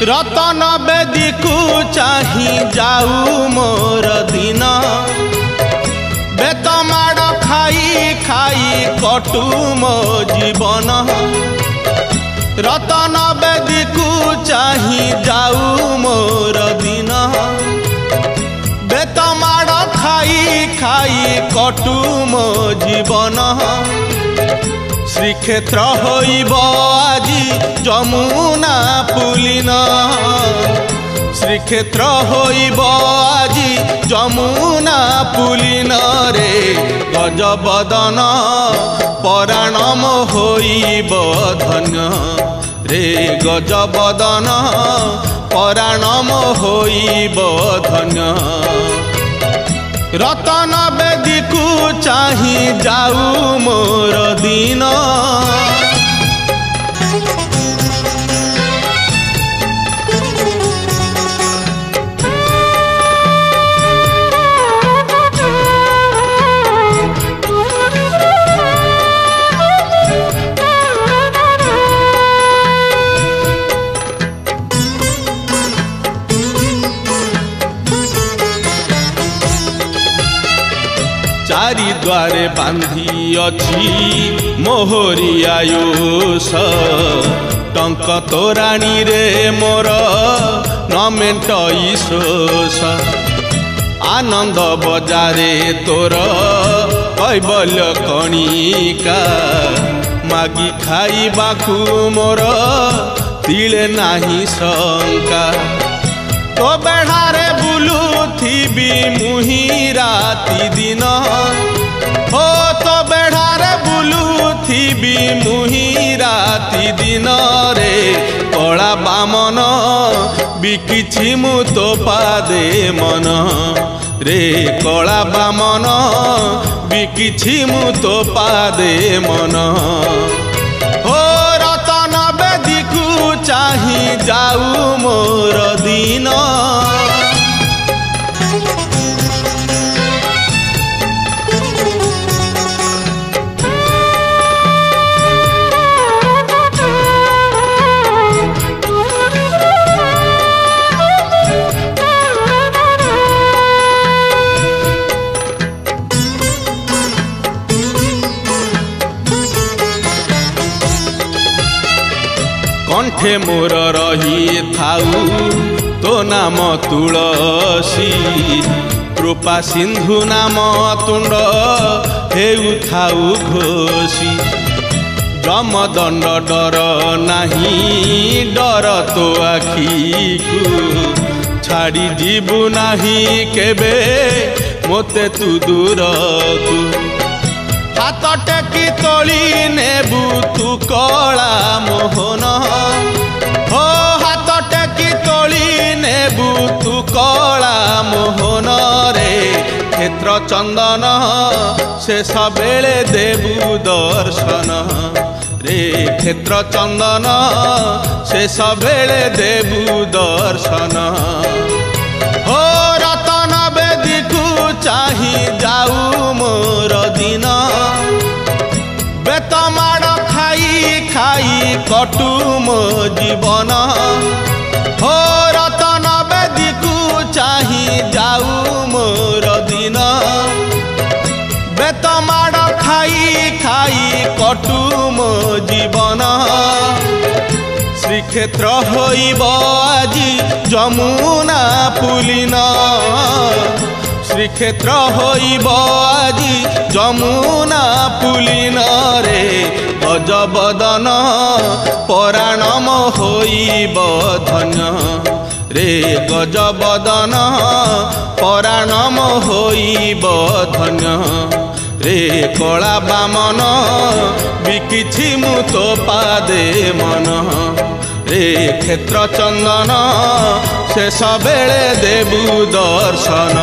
रतन बेदी को चाही जाऊ मोर दिन बेत माड़ खाई खाई कटु मो जीवन रतन बेदी को चाही जाऊ मोर दिन बेत माड़ खाई खाई कटु मो जीवन श्रीक्षेत्र होइब आजी जमुना पुलिन श्रीक्षेत्र होइब आजी जमुना पुलिन रे गजबदन पराणम होइब धन्य रे गजबदन पराणम होइब धन्य रतन बेदी को चाही जाऊ मोर दिन चारि द्वारे बांधी अछि मोहरी आयुष टंक तोराणी रे मोर नमेंट ईशोष आनंद बजारे तोर कैबल्य कणिका मागी खाइबाकू मोर तिले नाही शंका तो बेढ़ारे बुलुथिबी मुही राति दिन हो तो बेढ़ारे बुलुथिबी मुही राति दिन रे कला बामन बिकिछि मु तो पादे मन रे कला बामन बिकिछि मु तो पादे मन हो रतन बेदी को चाही जाऊ मोर दिन कंठे मोर रही थाऊ तो नाम तुलसी कृपा सिंधु नाम तुंड हेउ थाऊ घोषी जम दंड डर नाही डर तो आखी को छाड़ी जीवु नाही केबे मोते तू दूर को हाथ टेकी तोली नेबू तू कला मोहन हो हाथ टेकी तोली नेबू तू कला मोहन रे क्षेत्र चंदन शेष बेले देबू दर्शन रे क्षेत्र चंदन शेष बेले देबू दर्शन हो रतन बेदी को चाही जाऊ मोर दिन बेत माड़ खाई खाई कटु मो जीवन हो रतन बेदी को चाही जाऊ मोर दिन बेत माड़ खाई खाई कटु मो जीवन श्रीक्षेत्र होइब आजी जमुना पुलिन श्रीक्षेत्र होइब आजी जमुना पुलिन रे गजबदन पराणम होइब धन्य रे गजबदन पराणम होइब धन्य रे कला बामन बिकिछि मु तो पादे मन रे क्षेत्र चंदन शेष बेले देबू दर्शन।